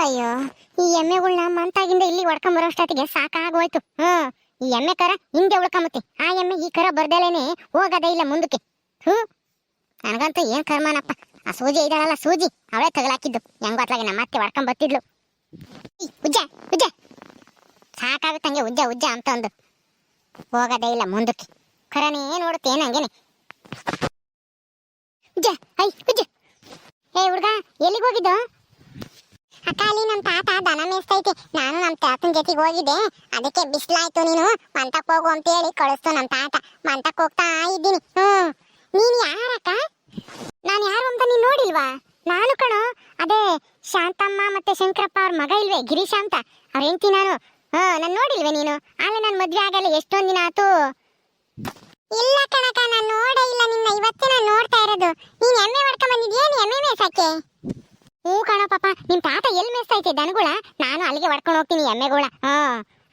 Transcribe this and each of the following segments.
ಅಯ್ಯೋ, ಈ ಎಮ್ಮೆಗಳ್ನ ಮಂತಾಗಿಂದ ಇಲ್ಲಿ ಹೊಡ್ಕೊಂಡ್ ಅಷ್ಟೊತ್ತಿಗೆ ಸಾಕಾಗೋಯ್ತು. ಈ ಎಮ್ಮೆ ಕರ ಹಿಂದೆ ಉಳ್ಕೊಂಬತ್ತೆ, ಆ ಎಮ್ಮೆ ಈ ಕರ ಬರ್ದಲೇನೆ ಹೋಗದೇ ಇಲ್ಲ ಮುಂದಕ್ಕೆ. ನನಗಂತೂ ಏನ್ ಕರ್ಮನಪ್ಪ. ಆ ಸೂಜಿ ಇದ್ದಾಳಲ್ಲ, ಸೂಜಿ ಅವಳೇ ತಗಲಾಕಿದ್ದು. ಹೆಂಗೊತ್ಲಾಗೆ ನಮ್ಮ ಅತ್ತೆ ಹೊಡ್ಕೊಂಡ್ ಬರ್ತಿದ್ಲು. ಉಜ್ಜ ಉಜ್ಜ ಸಾಕಾಗುತ್ತಂಗೆ ಉಜ್ಜ ಉಜ್ಜ ಅಂತ ಒಂದು ಹೋಗದೇ ಇಲ್ಲ ಮುಂದಕ್ಕೆ. ಕರನೇ ನೋಡುತ್ತೆ ನಂಗೇನೆ. ಉಜ್ಜ ಐ ಉಜ್ಜ. ಏ ಹುಡ್ಗ, ಎಲ್ಲಿಗೆ ಹೋಗಿದ್ದು? ಅಕ್ಕ, ಅಲ್ಲಿ ನಮ್ಮ ತಾತ ದನ ಮೇಯಿಸ್ತೈತಿ. ನಾನು ನಮ್ಮ ತಾತನ ಜೊತೆಗೆ ಹೋಗಿದ್ದೆ. ಅದಕ್ಕೆ ಬಿಸ್ಲಾಯ್ತು, ನೀನು ಮಂತಕ್ಕೆ ಹೋಗು ಅಂತ ಹೇಳಿ ಕಳಿಸ್ತು ನಮ್ಮ ತಾತ. ಮಂತಕ್ಕೆ ಹೋಗ್ತಾ ಇದ್ದೀನಿ. ನೀನು ಯಾರಕ್ಕ? ನಾನು ಯಾರು ಅಂತ ನೀನು ನೋಡಿಲ್ವಾ? ನಾನು ಕಣೋ, ಅದೇ ಶಾಂತಮ್ಮ ಮತ್ತೆ ಶಂಕರಪ್ಪ ಅವ್ರ ಮಗ ಇಲ್ವೇ, ಗಿರೀಶ ಅಂತ, ಅವ್ರ ಹೆಂಡತಿ ನಾನು. ನಾನು ನೋಡಿಲ್ವೇ ನೀನು? ಆಲೆ ನನ್ನ ಮದ್ವೆ ಆಗಲ್ಲ ಎಷ್ಟೊಂದು ದಿನ ಆತು. ಇಲ್ಲ ಕಣಕ್ಕ, ನಾನು ನೋಡೇ ಇಲ್ಲ ನಿನ್ನ. ಇವತ್ತೇ ನಾನು ನೋಡ್ತಾ ಇರೋದು. ನೀನು ಎಮ್ಮೆ ಮಾಡ್ಕೊಂಡ್ ಬಂದಿದ್ಯೇನು? ಎಮ್ಮೆ ಮೇಯ್ಸಕ್ಕೆ? ಹ್ಞೂ ಕಣೋ ಪಾಪ, ನಿಮ್ ತಾತ ಎಲ್ಲಿ ಮೇಯ್ಸ್ತೈತೆ ದನಗಳ? ನಾನು ಅಲ್ಲಿಗೆ ಹೊಡ್ಕೊಂಡು ಹೋಗ್ತೀನಿ ಎಮ್ಮೆಗಳ.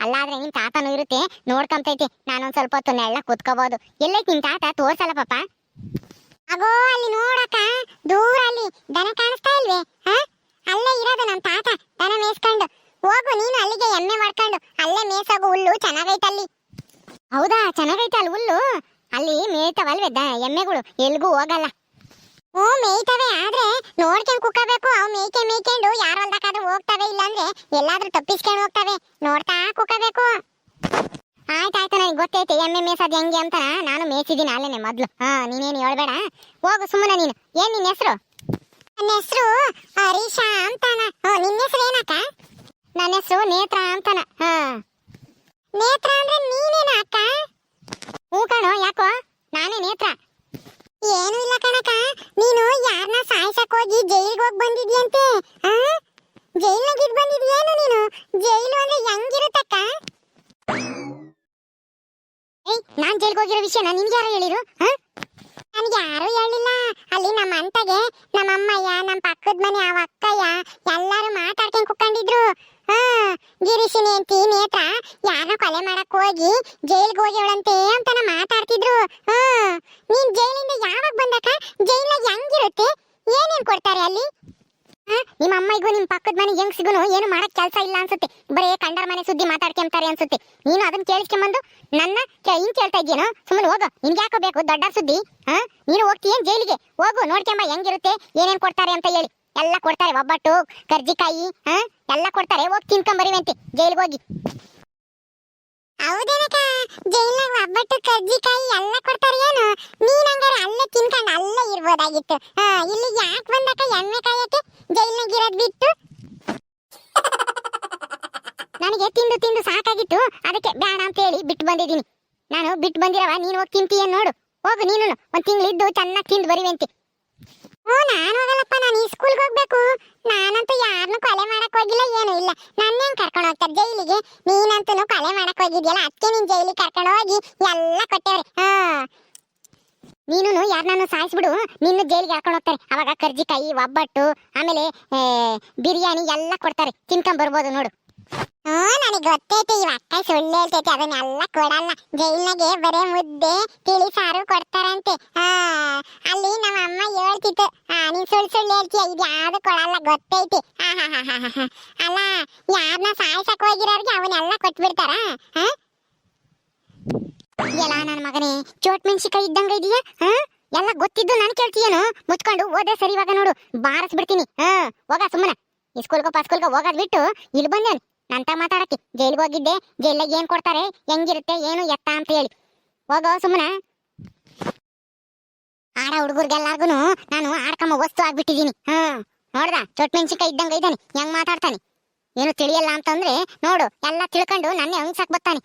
ಅಲ್ಲಾದ್ರೆ ನಿಮ್ ತಾತನೂ ಇರುತ್ತೆ, ನೋಡ್ಕೊಂತೈತಿ. ನಾನೊಂದ್ ಸ್ವಲ್ಪ ಹೊತ್ತು ನೆಳ್ಳ ಕೂತ್ಕೋಬಹುದು. ಎಲ್ಲೈತಿ ನಿಮ್ ತಾತ? ತೋರ್ಸಲ್ಲ ಪಾಪ. ಅಗೋ ಅಲ್ಲಿ ನೋಡಕ್ಕ, ದೂರ ಅಲ್ಲಿ ದನ ಕಾಣಿಸ್ತಾ ಇಲ್ವೇ? ಅಲ್ಲೇ ಇರೋದು ನಮ್ ತಾತ ದನ ಮೇಯ್ಸ್ಕೊಂಡು. ಹೋಗು ನೀನು ಅಲ್ಲಿಗೆ ಎಮ್ಮೆ ಮಾಡ್ಕೊಂಡು. ಅಲ್ಲೇ ಮೇಯ್ಸೋಗು, ಹುಲ್ಲು ಚೆನ್ನಾಗೈತಲ್ಲಿ. ಹೌದಾ, ಚೆನ್ನಾಗೈತೆ ಅಲ್ಲಿ ಹುಲ್ಲು? ಅಲ್ಲಿ ಮೇಯ್ತಾವಲ್ವೇ ಎಮ್ಮೆಗಳು, ಎಲ್ಗೂ ಹೋಗಲ್ಲ. ಹ್ಞೂ ಮೇಯ್ತವೆ, ಆದ್ರೆ ನೋಡ್ಕೊಂಡು ಕುಕ್ಕಬೇಕು. ಅವು ಮೇಯ್ಕೊಂಡು ಯಾರು ಹೊಲ್ದಕ್ಕಾದ್ರೂ ಹೋಗ್ತವೆ, ಇಲ್ಲಾಂದ್ರೆ ಎಲ್ಲಾದ್ರೂ ತಪ್ಪಿಸ್ಕೊಂಡು ಹೋಗ್ತವೆ. ನೋಡ್ತಾ ಕುಕ್ಕಬೇಕು. ಆಯ್ತಾಯ್ತು, ನನಗೆ ಗೊತ್ತೈತೆ ಎಮ್ಮೆ ಮೇಯ್ಸೋದು ಹೆಂಗೆ ಅಂತ. ನಾನು ಮೇಯ್ಸಿದ್ದೀನಿ ಅಲ್ಲೇನೆ ಮೊದ್ಲು. ನೀನೇನು ಹೇಳ್ಬೇಡ, ಹೋಗು ಸುಮ್ಮನೆ. ನೀನು ಏನ್ ನಿನ್ನ ಹೆಸರು? ನನ್ನ ಹೆಸರು ಹರೀಶಾ ಅಂತಾನ. ನಿನ್ನ ಹೆಸರು ಏನಕ್ಕ? ನನ್ನ ಹೆಸರು ನೇತ್ರ ಅಂತಾನ. ನೇತ್ರ ಅಂದ್ರೆ ನೀನೇನ ಅಕ್ಕ? ಹ್ಞೂ ಕಣೋ, ಯಾಕೋ? ನಾನೇ ನೇತ್ರ. ಏನು ಇಲ್ಲ ಕಣಕ, ನೀನು ಯಾರನ್ನ ಸಾಯಿಸಕ್ ಹೋಗಿ ಜೈಲ್ಗೆ ಹೋಗಿ ಬಂದಿದ್ಯಂತೆ. ಜೈಲ್ನಾಗ ಇದ್ ಬಂದಿದ್ಯೇನು ನೀನು? ಜೈಲು ಅಂದ್ರೆ ಹೆಂಗಿರುತ್ತಕ್ಕ? ನಾನ್ ಜೈಲ್ಗೆ ಹೋಗಿರೋ ವಿಷಯನ ನಿನ್ಗೆ ಯಾರು ಹೇಳಿರು? ನನ್ಗೆ ಯಾರು ಹೇಳಿಲ್ಲ. ಅಲ್ಲಿ ನಮ್ಮ ಅಂತಗೆ ನಮ್ಮ ಅಮ್ಮಯ್ಯ, ನಮ್ಮ ಪಕ್ಕದ ಮನೆ ಅವ ಅಕ್ಕಯ್ಯ ಎಲ್ಲಾರು ಮಾತಾಡ್ಕೊಂಡ್ ಕುತ್ಕೊಂಡಿದ್ರು. ಗಿರೀಶಿನಿ ಅಂತಿ ನೇತ್ರ ಯಾರನ್ನ ಕೊಲೆ ಮಾಡಕ್ ಹೋಗಿ ಜೈಲ್ಗೆ ಹೋಗ್ಯವಳಂತೆ ಅಂತ ಮಾತಾಡ್ತಿದ್ರು. ನೀನ್ ಜೈಲಿಂದ ಯಾವಾಗ ಬಂದಕ್ಕ? ಜೈಲ್ನಾಗ ಹೆಂಗಿರುತ್ತೆ? ಏನೇನ್ ಕೊಡ್ತಾರೆ ಅಲ್ಲಿ? ನಿಮ್ಮ ಅಮ್ಮಗೂ ನಿಮ್ ಪಕ್ಕದ ಮನೆ ಹೆಂಗ್ಸಿಗೂ ಏನು ಮಾಡಕ್ ಕೆಲಸ ಇಲ್ಲ ಅನ್ಸುತ್ತೆ. ಬರೇ ಕಂಡರ್ ಮನೆ ಸುದ್ದಿ ಮಾತಾಡ್ಕೊಂತಾರೆ ಅನ್ಸುತ್ತೆ. ನೀನು ಅದನ್ನ ಕೇಳಿಸ್ಕೊಂಬಂದು ನನ್ನ ಹಿಂಗ್ ಕೇಳ್ತಾ ಇದ್ದೀನೋ? ಸುಮ್ಮನೆ ಹೋಗು, ನಿನ್ಗೆ ಯಾಕೋ ಬೇಕು ದೊಡ್ಡ ಸುದ್ದಿ? ನೀನು ಹೋಗ್ತೀಯೇನ್ ಜೈಲಿಗೆ? ಹೋಗು, ನೋಡ್ಕೊಂಬ ಹೆಂಗಿರುತ್ತೆ, ಏನೇನ್ ಕೊಡ್ತಾರೆ ಅಂತ ಹೇಳಿ. ಎಲ್ಲ ಕೊಡ್ತಾರೆ, ಒಬ್ಬಟ್ಟು, ಕರ್ಜಿಕಾಯಿ, ಎಲ್ಲ ಕೊಡ್ತಾರೆ. ಹೋಗಿ ತಿನ್ಕೊಂಬರಿವಂತೆ ಜೈಲಿಗೆ ಹೋಗಿ. ಹೌದೇನಕ್ಕ? ಜೈಲ್ನಾಗ ಒಬ್ಬಟ್ಟು ಕರ್ಜಿಕಾಯಿ ಎಲ್ಲ ಕೊಡ್ತಾರೆ ಏನು? ನೀನ್ ಹಂಗಾರೆ ಅಲ್ಲೇ ತಿನ್ಕೊಂಡು ಅಲ್ಲೇ ಇರ್ಬೋದಾಗಿತ್ತು. ಇಲ್ಲಿ ಯಾಕೆ ಬಂದಕ್ಕ ಎಮ್ಮೆ ಕಾಯಕ್ಕೆ ಜೈಲ್ನಾಗ ಇರೋದ್ ಬಿಟ್ಟು? ನನಗೆ ತಿಂದು ತಿಂದು ಸಾಕಾಗಿತ್ತು, ಅದಕ್ಕೆ ಬೇಡ ಅಂತ ಹೇಳಿ ಬಿಟ್ಟು ಬಂದಿದ್ದೀನಿ. ನಾನು ಬಿಟ್ಟು ಬಂದಿರವ, ನೀನು ಹೋಗಿ ತಿಂತೀಯ ನೋಡು. ಹೋಗು, ನೀನು ಒಂದ್ ತಿಂಗಳಿದ್ದು ಚೆನ್ನಾಗಿ ತಿಂದು ಬರಿವಂತೆ. ನಾನು ಹೋಗಲ್ಲಪ್ಪ, ನಾನು ಈ ಸ್ಕೂಲ್ಗೆ ಹೋಗ್ಬೇಕು. ನಾನಂತೂ ಯಾರನ್ನು ಕೊಲೆ ಮಾಡಕ್ ಹೋಗಿಲ್ಲ, ಏನು ಇಲ್ಲ. ನನ್ನೇನ್ ಕರ್ಕೊಂಡು ಹೋಗ್ತಾರೆ ಜೈಲಿಗೆ? ನೀನಂತೂ ಕೊಲೆ ಮಾಡಕ್ ಹೋಗಿದ್ಯಲ್ಲ, ಅದಕ್ಕೆ ನೀನ್ ಜೈಲಿಗೆ ಕರ್ಕೊಂಡು ಹೋಗಿ ಎಲ್ಲ ಕೊಟ್ಟವ್ರೆ. ನೀನು ಯಾರನ್ನ ಸಾಯಿಸ್ಬಿಡು, ನಿನ್ನ ಜೈಲಿಗೆ ಹಾಕೊಂಡು ಹೋಗ್ತಾರೆ. ಅವಾಗ ಕರ್ಜಿಕಾಯಿ, ಒಬ್ಬಟ್ಟು, ಆಮೇಲೆ ಬಿರಿಯಾನಿ ಎಲ್ಲ ಕೊಡ್ತಾರೆ. ತಿನ್ಕೊಂಡ್ ಬರ್ಬೋದು ನೋಡು. ನನಗೆ ಗೊತ್ತೈತೆ, ಇವ ಅಕ್ಕ ಸುಳ್ಳು ಹೇಳ್ತೈತೆ. ಅದನ್ನೆಲ್ಲ ಕೊಡಲ್ಲ. ಜೈಲ್ನಾಗೆ ಬರೇ ಮುದ್ದೆ ತಿಳಿ ಸಾರು ಕೊಡ್ತಾರಂತೆ. ಅಲ್ಲಿ ನಮ್ಮ ಅಮ್ಮ ಹೇಳ್ತಿತ್ತು, ನೀನ್ ಸುಳ್ಳು ಹೇಳ್ತೀಯ, ಇದು ಯಾವ್ದು ಕೊಡಲ್ಲ ಗೊತ್ತೈತಿ. ಅಲ್ಲ, ಯಾರನ್ನ ಸಾಯಿಸಕ್ ಹೋಗಿರೋರ್ಗೆ ಅವನ್ನೆಲ್ಲ ಕೊಟ್ಬಿಡ್ತಾರ? ಎಲ್ಲ ನನ್ನ ಮಗನೇ ಚೋಟ್ ಮೆಣಸಿಕಾಯಿ ಇದ್ದಂಗ ಇದೆಯಾ? ಎಲ್ಲ ಗೊತ್ತಿದ್ದು ನಾನು ಕೇಳ್ತೀಯೇನು? ಮುಚ್ಕೊಂಡು ಓದೇ ಸರಿ. ಇವಾಗ ನೋಡು, ಬಾರಿಸ್ಬಿಡ್ತೀನಿ. ಹೋಗ ಸುಮ್ಮನೆ. ಈ ಸ್ಕೂಲ್ಗೋ ಪಾಸ್ಕೂಲ್ಗೋ ಹೋಗೋದ್ ಬಿಟ್ಟು ಇಲ್ಲಿ ಬಂದೇನು ನಂತ ಮಾತಾಡಕ್ಕೆ. ಜೈಲ್ಗೆ ಹೋಗಿದ್ದೆ, ಜೈಲಾಗ ಏನ್ ಕೊಡ್ತಾರೆ, ಹೆಂಗಿರುತ್ತೆ, ಏನು ಎತ್ತ ಅಂತ ಹೇಳಿ. ಹೋಗೋ ಸುಮ್ಮನೆ. ಆಡ ಹುಡುಗರ್ಗೆಲ್ಲಾರ್ಗು ನಾನು ಆಡ್ಕಮ್ಮ ವಸ್ತು ಆಗ್ಬಿಟ್ಟಿದೀನಿ. ನೋಡ್ದ, ಚೋಟ್ ಮೆಣಸಿಕಾಯಿ ಇದ್ದಂಗ ಇದ್ದಾನೆ, ಹೆಂಗ್ ಮಾತಾಡ್ತಾನೆ. ಏನು ತಿಳಿಯಲ್ಲ ಅಂತಂದ್ರೆ ನೋಡು, ಎಲ್ಲ ತಿಳ್ಕೊಂಡು ನನ್ನೇ ಹಂಗ್ಸಕ್ ಬರ್ತಾನೆ.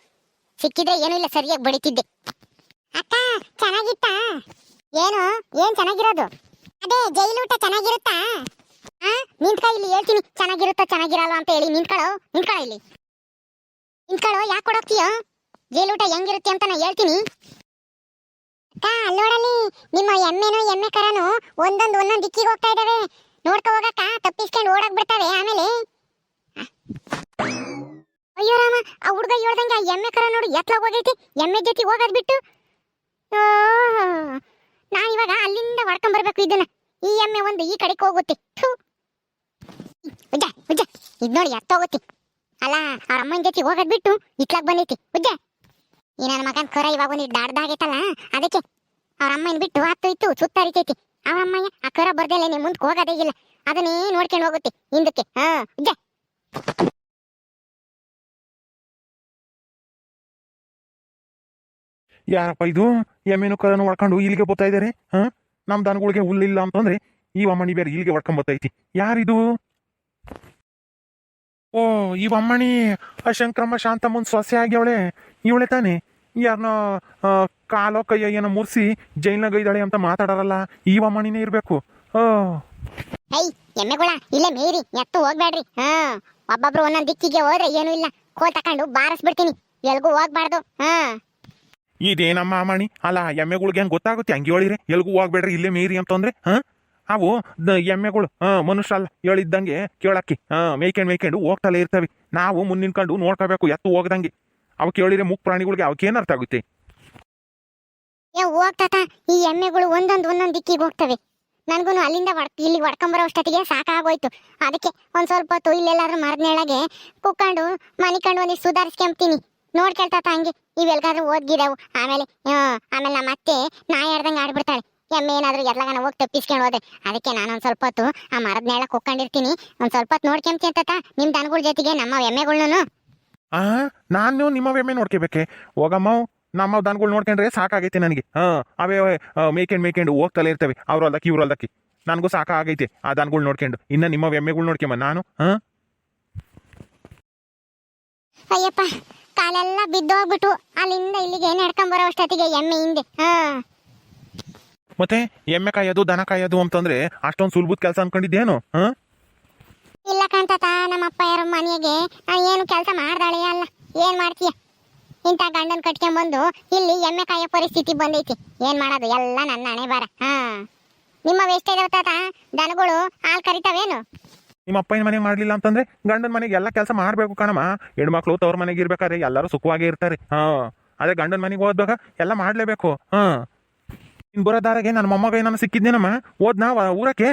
ಸಿಕ್ಕಿದ್ರೆ ಏನು ಇಲ್ಲ, ಸರಿಯಾಗಿ ಬಡಿತಿದ್ದೆ. ಅಕ್ಕ ಚೆನ್ನಾಗಿತ್ತಾ? ಏನು ಏನ್ ಚೆನ್ನಾಗಿರೋದು? ಅದೇ ಜೈಲೂಟ ಚೆನ್ನಾಗಿರುತ್ತಾ? ನಿಂತ್ಕ, ಇಲ್ಲಿ ಹೇಳ್ತೀನಿ ಚೆನ್ನಾಗಿರುತ್ತ ಚೆನ್ನಾಗಿರಲ್ಲ ಅಂತ ಹೇಳಿ. ನಿಂತ್ಕೊಳ್ಳೋ ಇಲ್ಲಿ ನಿಂತ್ಕೊಳ್ಳೋ. ಯಾಕೆ ಕೊಡೋಗ್ತೀಯೋ? ಜೈಲೂಟ ಹೆಂಗಿರುತ್ತೆ ಅಂತ ನಾ ಹೇಳ್ತೀನಿ. ಅಕ್ಕ ಅಲ್ಲೋಡಲ್ಲಿ ನಿಮ್ಮ ಎಮ್ಮೆ ಕರನು ಒಂದೊಂದ್ ದಿಕ್ಕಿಗೆ ಹೋಗ್ತಾ ಇದಾವೆ. ನೋಡ್ಕೊ ಹೋಗಕ್ಕ, ತಪ್ಪಿಸ್ಕೊಂಡು ಓಡಕ್ ಬಿಡ್ತಾವೆ ಆಮೇಲೆ. ಅಯ್ಯೋ ರಾಮ, ಆ ಹುಡುಗ ಹೇಳ್ದಂಗೆ ಆ ಎಮ್ಮೆ ಕರ ನೋಡು ಎತ್ಲಾಗ ಹೋಗೈತಿ. ಎಮ್ಮೆ ಜೊತೆ ಹೋಗೋದ್ ಬಿಟ್ಟು ನಾನು ಇವಾಗ ಅಲ್ಲಿಂದ ಹೊಡ್ಕೊಂಡ್ ಬರ್ಬೇಕು ಇದನ್ನ. ಈ ಎಮ್ಮೆ ಒಂದು ಈ ಕಡೆಗೆ ಹೋಗುತ್ತೆ. ಉಜ್ಜ ಉಜ್ಜ ಇದ್ ನೋಡಿ ಎತ್ತೋಗತಿ ಅಲ್ಲ ಅವ್ರ ಅಮ್ಮನ ಜೊತೆ ಹೋಗೋದ್ ಬಿಟ್ಟು ಇತ್ಲಾಗ್ ಬಂದೈತಿ ಉಜ್ಜ ಈ ನನ್ನ ಮಗನ್ ಕರ ಇವಾಗ ಒಂದು ದಾಡ್ದಾಗೈತಲ್ಲ ಅದಕ್ಕೆ ಅವ್ರ ಅಮ್ಮನ ಬಿಟ್ಟು ಹತ್ತು ಇತ್ತು ಸುತ್ತರಿತೈತಿ ಅವ್ರ ಅಮ್ಮಯ್ಯ ಆ ಕರ ಬರ್ದಲ್ಲ ನೀ ಮುಂದಕ್ಕೆ ಹೋಗೋದೇ ಇಲ್ಲ ಅದನ್ನೇ ನೋಡ್ಕೊಂಡು ಹೋಗುತ್ತೆ ಹಿಂದಕ್ಕೆ ಉಜ್ಜ ಯಾರಪ್ಪ ಇದು ಎಮ್ಮೆನು ಕರನು ಹೊಡ್ಕೊಂಡು ಇಲ್ಲಿಗೆ ಬರ್ತಾ ಇದಾರೆ ನಮ್ ದನಗಳಿಗೆ ಹುಲ್ಲಿಲ್ಲ ಅಂತಂದ್ರೆ ಈ ಅಮ್ಮಣಿ ಬೇರೆ ಇಲ್ಲಿಗೆ ಹೊಡ್ಕೊಂಡ್ ಬರ್ತೈತಿ ಯಾರಿದು ಓ ಈ ಅಮ್ಮಣಿ ಶಂಕ್ರಮ್ಮ ಶಾಂತಮ್ಮನ್ ಸೊಸೆ ಆಗ್ಯವಳೆ ಇವಳೆ ತಾನೆ ಯಾರನ್ನ ಕಾಲೋ ಕೈಯ ಏನೋ ಮುರ್ಸಿ ಜೈಲ್ನಾಗ ಇದ್ದಾಳೆ ಅಂತ ಮಾತಾಡಾರಲ್ಲ ಈ ಅಮ್ಮಣಿನೇ ಇರ್ಬೇಕು ಹೈ ಎಮ್ಮೆಗಳ ಇಲ್ಲೇ ಮೇರಿ ಎತ್ತು ಹೋಗ್ಬೇಡ್ರಿ ಒಬ್ಬೊಬ್ರು ಒಂದೊಂದ್ ದಿಕ್ಕಿಗೆ ಹೋದ್ರೆ ಏನು ಇಲ್ಲ ಕೋಲ್ ತಕೊಂಡು ಬಾರಿಸ್ಬಿಡ್ತೀನಿ ಎಲ್ಗೂ ಹೋಗ್ಬಾರ್ದು ಇದೇನಮ್ಮ ಅಮ್ಮಣಿ ಅಲ್ಲ ಎಮ್ಮೆಗಳಿಗೆ ಹೆಂಗ್ ಗೊತ್ತಾಗುತ್ತೆ ಹಂಗೆ ಹೇಳಿರಿ ಎಲ್ಗೂ ಹೋಗ್ಬೇಡ್ರಿ ಇಲ್ಲೇ ಮೇರಿ ಅಂತಂದ್ರೆ ಅವು ಎಮ್ಮೆಗಳು ಮನುಷ್ಯ ಅಲ್ಲ ಹೇಳಿದ್ದಂಗೆ ಕೇಳಕ್ಕಿ ಮೇಯ್ಕೊಂಡು ಹೋಗ್ತಲೇ ಇರ್ತವೆ ನಾವು ಮುಂದಿನ್ಕೊಂಡು ನೋಡ್ಕೋಬೇಕು ಎತ್ತು ಹೋಗ್ದಂಗೆ ಅವು ಕೇಳಿದ್ರೆ ಮುಕ್ ಪ್ರಾಣಿಗಳಿಗೆ ಅವಕ್ಕೇನು ಅರ್ಥ ಆಗುತ್ತೆ ಹೋಗ್ತಾತ ಈ ಎಮ್ಮೆಗಳು ಒಂದೊಂದ್ ದಿಕ್ಕಿಗೆ ಹೋಗ್ತವೆ ನನ್ಗೂ ಅಲ್ಲಿಂದ ಇಲ್ಲಿಗೆ ಹೊಡ್ಕೊಂಬರೋ ಅಷ್ಟೊತ್ತಿಗೆ ಸಾಕಾಗೋಯ್ತು ಅದಕ್ಕೆ ಒಂದ್ ಸ್ವಲ್ಪ ಹೊತ್ತು ಇಲ್ಲೆಲ್ಲಾದ್ರೂ ಮರದ್ನೇಳಗೆ ಕುಕ್ಕೊಂಡು ಮನಿಕೊಂಡು ಒಂದಿಷ್ಟು ಸುಧಾರಿಸ್ಕೊಂತೀನಿ ನೋಡ್ಕೊಳ್ತಾತ ಹಂಗೆ ಇವೆಲ್ಗಾದ್ರೂ ಓದ್ಗಿದಾವು ಆಮೇಲೆ ನಮ್ಮ ಅತ್ತೆ ನಾಯಿ ಆಡ್ದಂಗೆ ಆಡ್ಬಿಡ್ತಾಳೆ ಎಮ್ಮೆ ಏನಾದ್ರೂ ಎಲ್ಲಗಾನ ಹೋಗಿ ತಪ್ಪಿಸ್ಕೊಂಡು ಹೋದೆ ಅದಕ್ಕೆ ನಾನು ಒಂದ್ ಸ್ವಲ್ಪ ಹೊತ್ತು ಆ ಮರದ್ನೇಳ ಕುಕ್ಕೊಂಡಿರ್ತೀನಿ ಒಂದ್ ಸ್ವಲ್ಪ ಹೊತ್ತು ನೋಡ್ಕೊಂತೀನಿ ಅಂತ ನಿಮ್ ದನಗಳ ಜೊತೆಗೆ ನಮ್ಮ ಎಮ್ಮೆಗಳ್ನು ನಾನು ನಿಮ್ಮ ಎಮ್ಮೆ ನೋಡ್ಕೋಬೇಕೆ ಹೋಗಮ್ಮ ನಮ್ಮ ದನಗಳು ನೋಡ್ಕೊಂಡ್ರೆ ಸಾಕಾಗೈತೆ ನನಗೆ ಅವೇ ಮೇಯ್ಕೊಂಡು ಹೋಗ್ತಲೇ ಇರ್ತವೆ ಅವ್ರಲ್ದಕ್ಕಿ ಇವ್ರಲ್ದಕ್ಕಿ ನನಗೂ ಸಾಕಾಗೈತೆ ಆ ದನಗಳು ನೋಡ್ಕೊಂಡು ಇನ್ನ ನಿಮ್ಮ ಎಮ್ಮೆಗಳು ನೋಡ್ಕೊಂಬ ನಾನು ಅಯ್ಯಪ್ಪ ಕಾಲೆಲ್ಲ ಬಿದ್ದೋಗ್ಬಿಟ್ಟು ಅಲ್ಲಿಂದ ಇಲ್ಲಿಗೆ ನಡ್ಕೊಂಬರೋ ಅಷ್ಟೊತ್ತಿಗೆ ಎಮ್ಮೆ ಹಿಂದೆ ಮತ್ತೆ ಎಮ್ಮೆ ಕಾಯೋದು ದನ ಕಾಯೋದು ಅಂತಂದ್ರೆ ಅಷ್ಟೊಂದು ಸುಲಭದ ಕೆಲಸ ಅನ್ಕೊಂಡಿದ್ದೇನು ಇಲ್ಲ ಕಾಂತಾತ ನಮ್ಮ ಅಪ್ಪ ಯಾರ ಮನೆಗೆ ಏನು ಕೆಲಸ ಮಾಡ್ದಾಳೆ ಅಲ್ಲ ಏನ್ ಮಾಡ್ತೀಯ ಇಂಥ ಗಂಡನ್ ಕಟ್ಕೊಂಡ್ಬಂದು ಇಲ್ಲಿ ಎಮ್ಮೆ ಕಾಯೋ ಪರಿಸ್ಥಿತಿ ಬಂದೈತಿ ಏನ್ ಮಾಡೋದು ಎಲ್ಲ ನನ್ನ ಹಣೆ ಬಾರ ನಿಮ್ಮ ವೇಸ್ಟ್ ಇದಾವ ತಾತ ದನಗಳು ಹಾಲು ಕರಿತಾವೇನು ನಿಮ್ಮ ಅಪ್ಪನ ಮನೆಗೆ ಮಾಡ್ಲಿಲ್ಲ ಅಂತಂದ್ರೆ ಗಂಡನ ಮನೆಗೆ ಎಲ್ಲ ಕೆಲಸ ಮಾಡ್ಬೇಕು ಕಣಮ್ಮ ಹೆಣ್ಮಕ್ಳು ತವ್ರ ಮನೆಗೆ ಇರ್ಬೇಕಾದ್ರೆ ಎಲ್ಲರೂ ಸುಖವಾಗೇ ಇರ್ತಾರೆ ಅದೇ ಗಂಡನ ಮನೆಗೆ ಓದ್ದಾಗ ಎಲ್ಲ ಮಾಡ್ಲೇಬೇಕು ಇನ್ ಬರೋ ದಾರಾಗೆ ನನ್ನ ಮೊಮ್ಮಗ ಏನಾನ ಸಿಕ್ಕಿದ್ದೇನಮ್ಮ ಓದ್ನಾ ಊರಕ್ಕೆ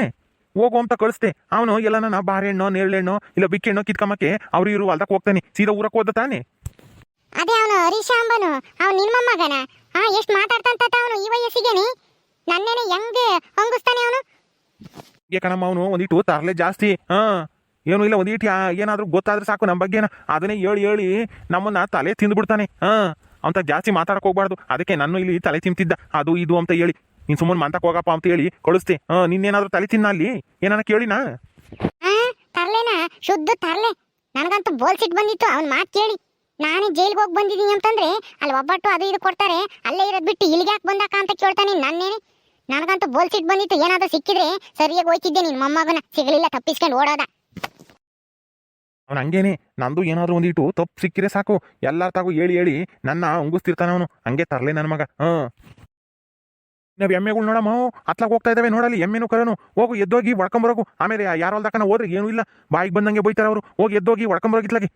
ಹೋಗು ಅಂತ ಕಳಿಸ್ತೆ ಅವನು ಎಲ್ಲ ನನ್ನ ಬಾರೆಹಣ್ಣು ನೇರಳೆಣ್ಣು ಇಲ್ಲ ಬಿಕ್ಕೆಣ್ಣು ಕಿತ್ಕೊಂಬಕ್ಕೆ ಅವ್ರು ಇರು ಅಲ್ದಕ್ಕೆ ಹೋಗ್ತಾನೆ ಸೀದಾ ಊರಕ್ಕೆ ಓದ ತಾನೆ ಅದೇ ಅವನು ಹರೀಶಾಂಬನು ಅವ್ನು ನಿನ್ ಮೊಮ್ಮಗನ ಎಷ್ಟು ಮಾತಾಡ್ತಂತ ಅವನು ಈ ವಯಸ್ಸಿಗೆನಿ ನನ್ನೇನೆ ಹೆಂಗೆ ಹಂಗಿಸ್ತಾನೆ ಅವನು ಕಣಮ್ಮ ಅವನು ಒಂದಿಟ್ಟು ತರಲೆ ಜಾಸ್ತಿ ಏನು ಇಲ್ಲ ಒಂದಿಟ್ಟು ಏನಾದ್ರೂ ಗೊತ್ತಾದ್ರೆ ಸಾಕು ನಮ್ಮ ಬಗ್ಗೆನ ಅದನ್ನೇ ಹೇಳಿ ನಮ್ಮನ್ನ ತಲೆ ತಿಂದ್ಬಿಡ್ತಾನೆ ಅಂತ ಜಾಸ್ತಿ ಮಾತಾಡಕ್ ಹೋಗ್ಬಾರ್ದು ಅದಕ್ಕೆ ನಾನು ಇಲ್ಲಿ ತಲೆ ತಿಂತಿದ್ದ ಅದು ಇದು ಅಂತ ಹೇಳಿ ನೀನ್ ಸುಮ್ಮನೆ ಮಾತಾಕ್ ಹೋಗಪ್ಪ ಅಂತ ಹೇಳಿ ಕಳಿಸ್ತೆ ನಿನ್ನೇನಾದ್ರೂ ತಲೆ ತಿನ್ನ ಅಲ್ಲಿ ಏನಾನ ಕೇಳಿನಾ ತರ್ಲೆನಾ ಶುದ್ಧ ತರ್ಲೆ ನನಗಂತೂ ಬೋಲ್ಸಿಟ್ ಬಂದಿತ್ತು ಅವ್ನ ಮಾತು ಕೇಳಿ ನಾನೇ ಜೈಲ್ಗೆ ಹೋಗಿ ಬಂದಿದ್ದೀನಿ ಅಂತಂದ್ರೆ ಅಲ್ಲಿ ಒಬ್ಬಟ್ಟು ಅದು ಇದು ಕೊಡ್ತಾರೆ ಅಲ್ಲೇ ಇರೋದ್ ಬಿಟ್ಟು ಇಲ್ಲಿಗೆ ಯಾಕೆ ಬಂದಾಕ ಅಂತ ಕೇಳ್ತಾನೆ ನನ್ನೇನೆ ನನಗಂತೂ ಬೋಲ್ಸಿಟ್ ಬಂದಿತ್ತು ಏನಾದ್ರೂ ಸಿಕ್ಕಿದ್ರೆ ಸರಿಯಾಗಿ ಹೋಯ್ತಿದ್ದೆ ನಿನ್ ಮೊಮ್ಮಗನ ಸಿಗಲಿಲ್ಲ ತಪ್ಪಿಸ್ಕೊಂಡು ಓಡೋದ ಅವ್ನು ಹಂಗೇನೆ ನಂದು ಏನಾದ್ರು ಒಂದಿಟ್ಟು ತಪ್ಪು ಸಿಕ್ಕಿದ್ರೆ ಸಾಕು ಎಲ್ಲಾರ ತಾಗು ಹೇಳಿ ನನ್ನ ಉಂಗಿಸ್ತಿರ್ತಾನ ಅವನು ಹಂಗೆ ತರ್ಲೆ ನನ್ನ ಮಗ ನಾವ್ ಎಮ್ಮೆಗಳು ನೋಡಮ್ಮ ಅತ್ಲಾಗ ಹೋಗ್ತಾ ಇದಾವೆ ನೋಡಲಿ ಎಮ್ಮೆನು ಕರನು ಹೋಗು ಎದ್ದೋಗಿ ಹೊಡ್ಕೊಂಬರೋಗು ಆಮೇಲೆ ಯಾರು ಅಲ್ದಾಕನ ಹೋದ್ರೆ ಏನು ಇಲ್ಲ ಬಾಯಿಗೆ ಬಂದಂಗೆ ಬೈತಾರ ಅವರು ಹೋಗಿ ಎದ್ದೋಗಿ ಹೊಡ್ಕೊಂಬರೋಗಿತ್ಲಾಗೆ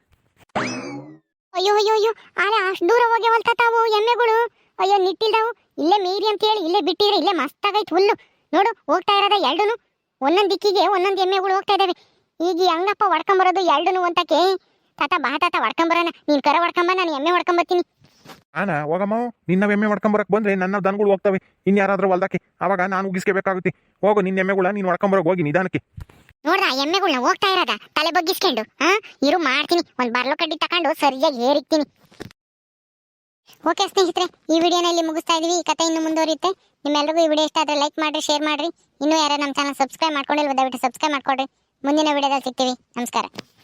ಅಯ್ಯೋ ಅಯ್ಯೋ ಅಯ್ಯೋ ಆಲೆ ಅಷ್ಟು ದೂರ ಹೋಗಿ ಹೊಲ್ತಾವು ಎಮ್ಮೆಗಳು ಅಯ್ಯೋ ನಿಟ್ಟಿಲ್ದಾವು ಇಲ್ಲೇ ಮೀರಿ ಅಂತ ಹೇಳಿ ಇಲ್ಲೇ ಬಿಟ್ಟಿದ್ರೆ ಇಲ್ಲೇ ಮಸ್ತಾಗೈತೆ ಹುಲ್ಲು ನೋಡು ಹೋಗ್ತಾ ಇರೋದ ಎರಡೂನು ಒಂದೊಂದು ದಿಕ್ಕಿಗೆ ಒಂದೊಂದು ಎಮ್ಮೆಗಳು ಹೋಗ್ತಾ ಇದಾವೆ ಈಗ ಹಂಗಪ್ಪ ಹೊಡ್ಕೊಂಬರೋದು ಎರಡೂನು ಅಂತಕ್ಕೆ ತಾತ ಬಾ ತಾತ ಹೊಡ್ಕೊಂಬರೋಣ ನೀನ್ ಕರ ಹೊಡ್ಕೊಂಬ ನಾನು ಎಮ್ಮೆ ಹೊಡ್ಕೊಂಬರ್ತೀನಿ ಹೋಗಮ್ಮ ನಿನ್ನ ಎಮ್ಮೆ ಹೊಡ್ಕೊಂಬರಕ್ ಬಂದ್ರೆ ನನ್ನ ದನಗಳು ಹೋಗ್ತವೆ ಇನ್ಯಾರಾದ್ರೂ ಹೊಲ್ದಾಕಿ ಅವಾಗ ನಾನು ಉಗಿಸ್ಕೋಬೇಕಾಗುತ್ತೆ ಹೋಗು ನಿನ್ನ ಎಮ್ಮೆಗಳ ನೀನು ಹೊಡ್ಕೊಂಬರಕ್ ಹೋಗಿ ನಿಧಾನಕ್ಕೆ ನೋಡ್ದ ಎಮ್ಮೆಗಳ್ನ ಹೋಗ್ತಾ ಇರೋದ ತಲೆ ಬಗ್ಗಿಸ್ಕೊಂಡು ಇರು ಮಾಡ್ತೀನಿ ಒಂದ್ ಬರ್ಲೋ ಕಡ್ಡಿ ತಕೊಂಡು ಸರಿಯಾಗಿ ಏರಿಕ್ತೀನಿ ಓಕೆ ಸ್ನೇಹಿತರೆ ಈ ವಿಡಿಯೋನ ಇಲ್ಲಿ ಮುಗಿಸ್ತಾ ಇದೀವಿ ಈ ಕಥೆ ಇನ್ನು ಮುಂದುವರಿಯುತ್ತೆ ನಿಮ್ಮೆಲ್ಲರಿಗೂ ಈ ವಿಡಿಯೋ ಇಷ್ಟ ಆದ್ರೆ ಲೈಕ್ ಮಾಡ್ರಿ ಶೇರ್ ಮಾಡ್ರಿ ಇನ್ನೂ ಯಾರು ನಮ್ಮ ಚಾನಲ್ ಸಬ್ಸ್ಕ್ರೈಬ್ ಮಾಡ್ಕೊಂಡಿಲ್ವ ದಯವಿಟ್ಟು ಸಬ್ಸ್ಕ್ರೈಬ್ ಮಾಡ್ಕೊಡ್ರಿ ಮುಂದಿನ ವಿಡಿಯೋದಲ್ಲಿ ಸಿಗ್ತೀವಿ ನಮಸ್ಕಾರ